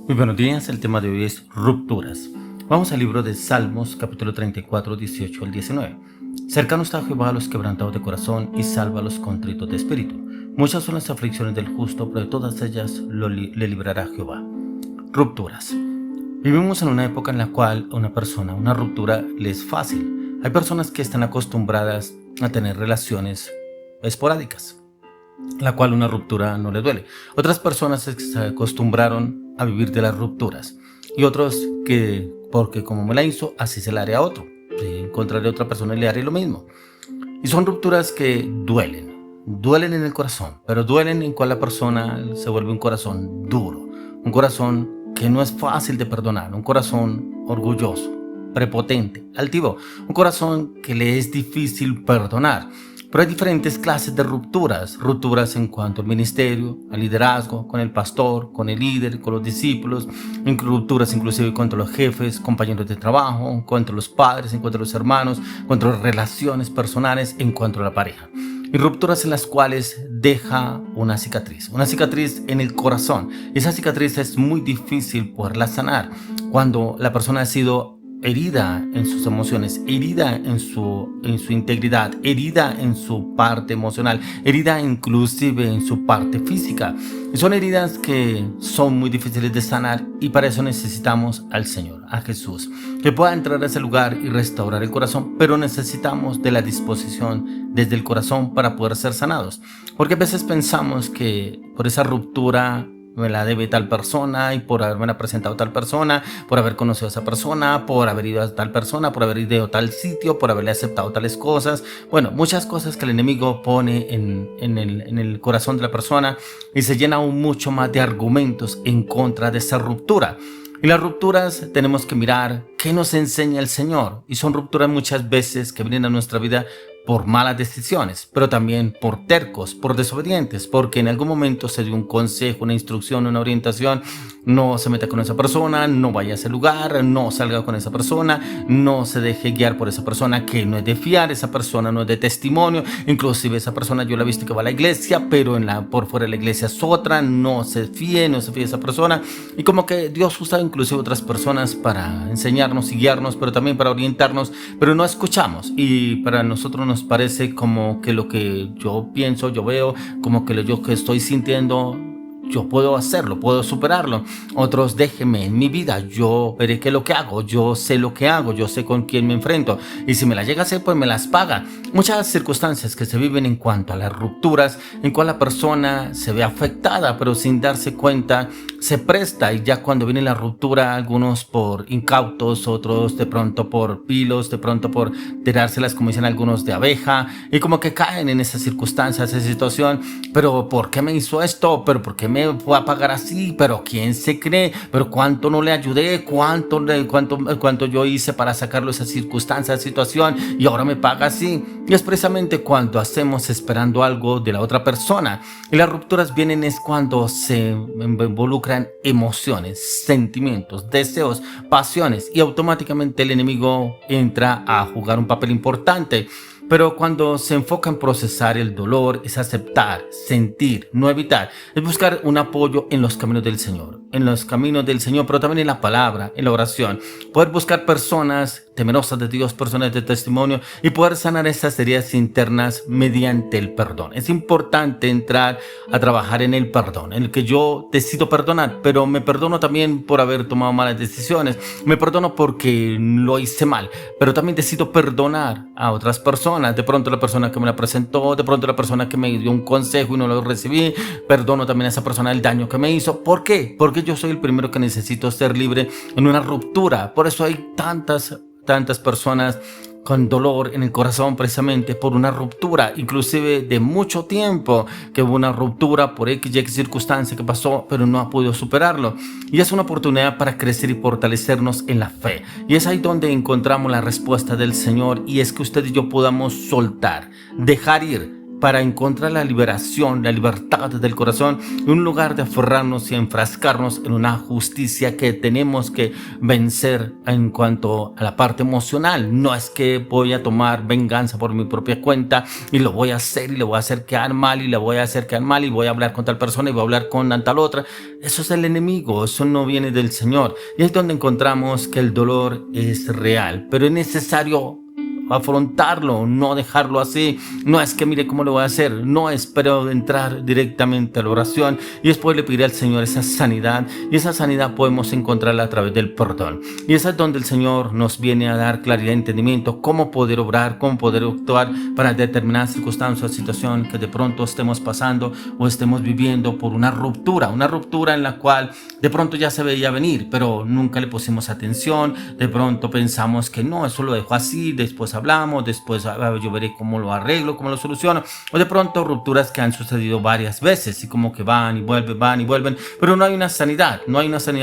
Muy buenos días, el tema de hoy es rupturas. Vamos al libro de Salmos, capítulo 34, 18 al 19. Cercano está Jehová a los quebrantados de corazón y salva a los contritos de espíritu. Muchas son las aflicciones del justo, pero de todas ellas le librará Jehová. Rupturas. Vivimos en una época en la cual a una ruptura le es fácil. Hay personas que están acostumbradas a tener relaciones esporádicas, la cual una ruptura no les duele. Otras personas se acostumbraron a vivir de las rupturas y otros que, porque como me la hizo, así se la haré a otro. Si encontraré a otra persona y le haré lo mismo. Y son rupturas que duelen en el corazón, pero duelen en cual la persona se vuelve un corazón duro, un corazón que no es fácil de perdonar, un corazón orgulloso, prepotente, altivo, un corazón que le es difícil perdonar. Pero hay diferentes clases de rupturas en cuanto al ministerio, al liderazgo, con el pastor, con el líder, con los discípulos, rupturas inclusive contra los jefes, compañeros de trabajo, contra los padres, en cuanto a los hermanos, contra las relaciones personales, en cuanto a la pareja. Y rupturas en las cuales deja una cicatriz en el corazón. Esa cicatriz es muy difícil poderla sanar cuando la persona ha sido herida en sus emociones, herida en su integridad, herida en su parte emocional, herida inclusive en su parte física. Y son heridas que son muy difíciles de sanar y para eso necesitamos al Señor, a Jesús, que pueda entrar a ese lugar y restaurar el corazón, pero necesitamos de la disposición desde el corazón para poder ser sanados. Porque a veces pensamos que por esa ruptura me la debe tal persona y por haberme presentado tal persona, por haber conocido a esa persona, por haber ido a tal persona, por haber ido a tal sitio, por haberle aceptado tales cosas. Bueno, muchas cosas que el enemigo pone en el corazón de la persona y se llena aún mucho más de argumentos en contra de esa ruptura. Y las rupturas tenemos que mirar qué nos enseña el Señor. Y son rupturas muchas veces que vienen a nuestra vida por malas decisiones, pero también por tercos, por desobedientes, porque en algún momento se dio un consejo, una instrucción, una orientación. No se meta con esa persona, no vaya a ese lugar, no salga con esa persona, no se deje guiar por esa persona que no es de fiar, esa persona no es de testimonio. Inclusive esa persona yo la he visto que va a la iglesia, pero por fuera de la iglesia es otra, no se fíe de esa persona. Y como que Dios usa inclusive otras personas para enseñarnos y guiarnos, pero también para orientarnos, pero no escuchamos. Y para nosotros nos parece como que lo que yo pienso, yo veo, como que yo que estoy sintiendo, yo puedo hacerlo, puedo superarlo. Otros, déjeme en mi vida, yo veré qué es lo que hago, yo sé lo que hago, yo sé con quién me enfrento. Y si me las llega a hacer, pues me las paga. Muchas circunstancias que se viven en cuanto a las rupturas, en cual la persona se ve afectada, pero sin darse cuenta, se presta. Y ya cuando viene la ruptura, algunos por incautos, otros de pronto por pilos, de pronto por tirárselas, como dicen algunos, de abeja. Y como que caen en esas circunstancias, esa situación. Pero ¿por qué me hizo esto? ¿Pero por qué me fue a pagar así? ¿Pero quién se cree? ¿Pero cuánto no le ayudé? ¿Cuánto yo hice para sacarlo de esa circunstancia, esa situación? Y ahora me paga así. Y es precisamente cuando hacemos esperando algo de la otra persona. Y las rupturas vienen es cuando se involucran emociones, sentimientos, deseos, pasiones. Y automáticamente el enemigo entra a jugar un papel importante. Pero cuando se enfoca en procesar el dolor, es aceptar, sentir, no evitar. Es buscar un apoyo en los caminos del Señor. Pero también en la palabra, en la oración. Poder buscar personas temerosas de Dios, personas de testimonio y poder sanar esas heridas internas mediante el perdón. Es importante entrar a trabajar en el perdón, en el que yo decido perdonar, pero me perdono también por haber tomado malas decisiones. Me perdono porque lo hice mal, pero también decido perdonar a otras personas. De pronto la persona que me la presentó, de pronto la persona que me dio un consejo y no lo recibí. Perdono también a esa persona el daño que me hizo. ¿Por qué? Porque yo soy el primero que necesito ser libre en una ruptura. Por eso hay tantas personas con dolor en el corazón precisamente por una ruptura, inclusive de mucho tiempo, que hubo una ruptura por X circunstancia que pasó, pero no ha podido superarlo. Y es una oportunidad para crecer y fortalecernos en la fe. Y es ahí donde encontramos la respuesta del Señor, y es que usted y yo podamos soltar, dejar ir, para encontrar la liberación, la libertad del corazón, en un lugar de aferrarnos y enfrascarnos en una justicia que tenemos que vencer en cuanto a la parte emocional. No es que voy a tomar venganza por mi propia cuenta y lo voy a hacer y le voy a hacer quedar mal y le voy a hacer quedar mal y voy a hablar con tal persona y voy a hablar con tal otra. Eso es el enemigo, eso no viene del Señor. Y es donde encontramos que el dolor es real, pero es necesario afrontarlo, no dejarlo así. No es que mire cómo lo voy a hacer, no espero entrar directamente a la oración y después le pediré al Señor esa sanidad, y esa sanidad podemos encontrarla a través del perdón. Y esa es donde el Señor nos viene a dar claridad y entendimiento, cómo poder obrar, cómo poder actuar para determinadas circunstancias o situación que de pronto estemos pasando o estemos viviendo por una ruptura en la cual de pronto ya se veía venir, pero nunca le pusimos atención. De pronto pensamos que no, eso lo dejo así, después hablamos, después yo veré cómo lo arreglo, cómo lo soluciono. O de pronto rupturas que han sucedido varias veces y como que van y vuelven, pero no hay una sanidad.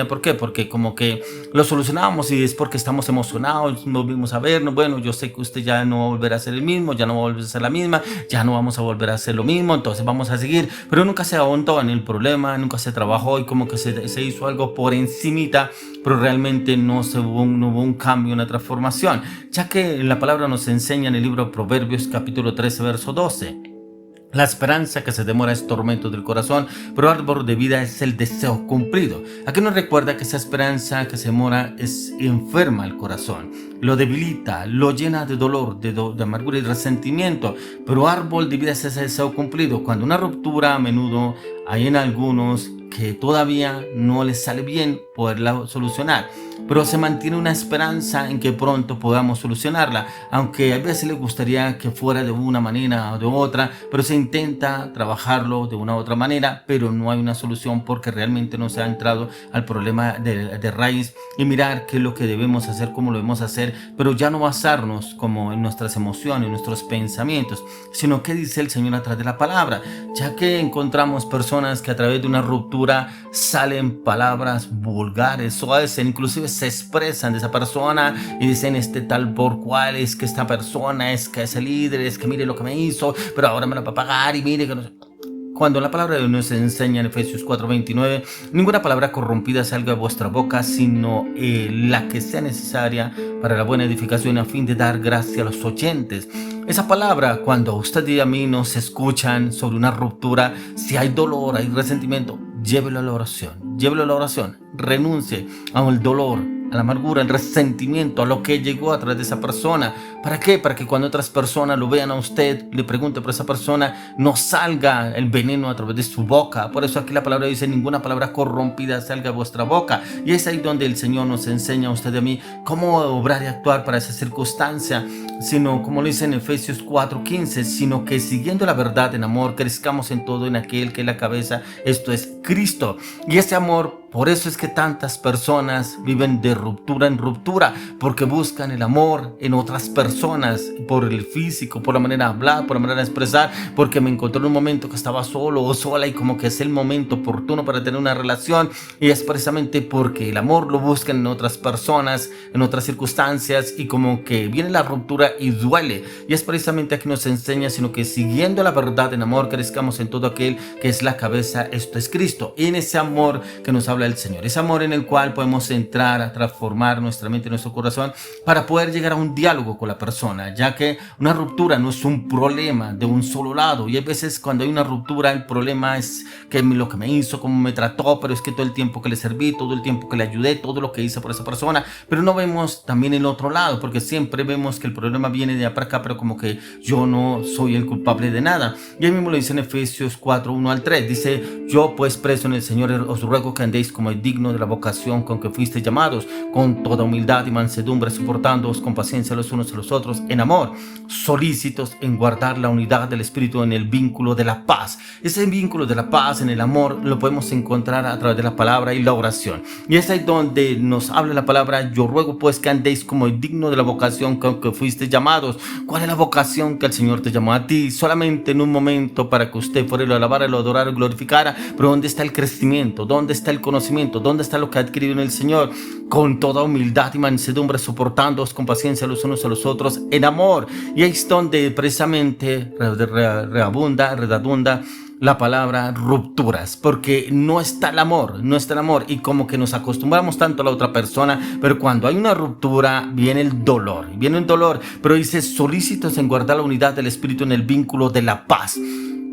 ¿Por qué? Porque como que lo solucionamos y es porque estamos emocionados, nos volvimos a vernos. Bueno, yo sé que usted ya no va a volver a ser el mismo, ya no va a volver a ser la misma, ya no vamos a volver a hacer lo mismo, entonces vamos a seguir. Pero nunca se ahondó en el problema, nunca se trabajó y como que se hizo algo por encimita, pero realmente no hubo un cambio, una transformación, ya que la palabra nos enseña en el libro de Proverbios capítulo 13 verso 12: la esperanza que se demora es tormento del corazón, pero árbol de vida es el deseo cumplido. Aquí nos recuerda que esa esperanza que se demora enferma el corazón, lo debilita, lo llena de dolor, de amargura y resentimiento, pero árbol de vida es ese deseo cumplido. Cuando una ruptura, a menudo hay en algunos que todavía no les sale bien poderla solucionar, pero se mantiene una esperanza en que pronto podamos solucionarla, aunque a veces les gustaría que fuera de una manera o de otra, pero se intenta trabajarlo de una u otra manera, pero no hay una solución porque realmente no se ha entrado al problema de raíz y mirar qué es lo que debemos hacer, cómo lo debemos hacer, pero ya no basarnos como en nuestras emociones, en nuestros pensamientos, sino qué dice el Señor a través de la palabra, ya que encontramos personas que a través de una ruptura salen palabras vulgares, suaves, inclusive se expresan de esa persona y dicen tal por cual, es que esta persona es que es el líder, es que mire lo que me hizo, pero ahora me lo va a pagar y mire que no sé. Cuando la palabra de Dios nos enseña en Efesios 4:29, ninguna palabra corrompida salga de vuestra boca, sino la que sea necesaria para la buena edificación a fin de dar gracia a los oyentes. Esa palabra, cuando usted y a mí nos escuchan sobre una ruptura, si hay dolor, hay resentimiento, llévelo a la oración, renuncie al dolor, a la amargura, al resentimiento, a lo que llegó a través de esa persona. ¿Para qué? Para que cuando otras personas lo vean a usted, le pregunten por esa persona, no salga el veneno a través de su boca. Por eso aquí la palabra dice: ninguna palabra corrompida salga de vuestra boca. Y es ahí donde el Señor nos enseña a usted y a mí cómo obrar y actuar para esa circunstancia, sino como lo dice en Efesios 4:15, sino que siguiendo la verdad en amor, crezcamos en todo en aquel que es la cabeza, esto es Cristo. Y ese amor, por eso es que tantas personas viven de ruptura en ruptura, porque buscan el amor en otras personas, por el físico, por la manera de hablar, por la manera de expresar, porque me encontré en un momento que estaba solo o sola y como que es el momento oportuno para tener una relación, y es precisamente porque el amor lo buscan en otras personas, en otras circunstancias, y como que viene la ruptura y duele. Y es precisamente aquí nos enseña, sino que siguiendo la verdad en amor, crezcamos en todo aquel que es la cabeza, esto es Cristo. Y en ese amor que nos habla el Señor, ese amor en el cual podemos entrar a transformar nuestra mente y nuestro corazón para poder llegar a un diálogo con la persona, ya que una ruptura no es un problema de un solo lado, y a veces cuando hay una ruptura el problema es que lo que me hizo, cómo me trató, pero es que todo el tiempo que le serví, todo el tiempo que le ayudé, todo lo que hice por esa persona, pero no vemos también el otro lado, porque siempre vemos que el problema viene de para acá, pero como que yo no soy el culpable de nada. Y ahí mismo lo dice en Efesios 4:1-3, dice: yo pues preso en el Señor os ruego que andéis como es digno de la vocación con que fuisteis llamados, con toda humildad y mansedumbre, soportándoos con paciencia los unos a los otros en amor, solícitos en guardar la unidad del Espíritu en el vínculo de la paz. Ese vínculo de la paz en el amor lo podemos encontrar a través de la palabra y la oración. Y es ahí donde nos habla la palabra: yo ruego pues que andéis como es digno de la vocación con que fuisteis llamados. ¿Cuál es la vocación que el Señor te llamó a ti? Solamente en un momento para que usted fuera a alabar, a adorar, a glorificar. Pero ¿dónde está el crecimiento? ¿Dónde está el conocimiento? conocimiento? ¿Dónde está lo que ha adquirido en el Señor? Con toda humildad y mansedumbre, soportándoos con paciencia los unos a los otros en amor. Y ahí es donde precisamente redunda la palabra rupturas, porque no está el amor, y como que nos acostumbramos tanto a la otra persona, pero cuando hay una ruptura viene el dolor, pero dice solícitos en guardar la unidad del espíritu en el vínculo de la paz.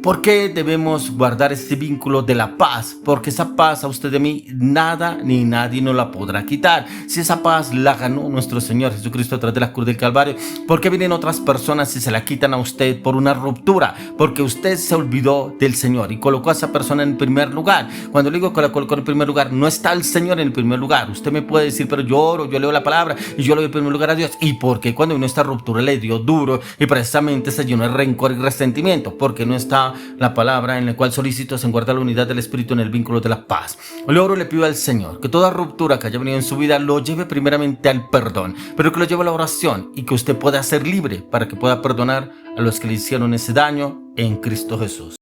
¿Por qué debemos guardar este vínculo de la paz? Porque esa paz a usted de mí nada ni nadie nos la podrá quitar. Si esa paz la ganó nuestro Señor Jesucristo a través de la cruz del Calvario, ¿por qué vienen otras personas y se la quitan a usted por una ruptura? Porque usted se olvidó del Señor y colocó a esa persona en el primer lugar. Cuando le digo que la colocó en el primer lugar, no está el Señor en el primer lugar. Usted me puede decir, pero yo oro, yo leo la palabra y yo le doy el primer lugar a Dios. ¿Y por qué cuando vino esta ruptura le dio duro y precisamente se llenó de rencor y resentimiento? Porque no está la palabra en la cual solícitos en guardar la unidad del espíritu en el vínculo de la paz. Le oro, le pido al Señor que toda ruptura que haya venido en su vida lo lleve primeramente al perdón, pero que lo lleve a la oración y que usted pueda ser libre para que pueda perdonar a los que le hicieron ese daño en Cristo Jesús.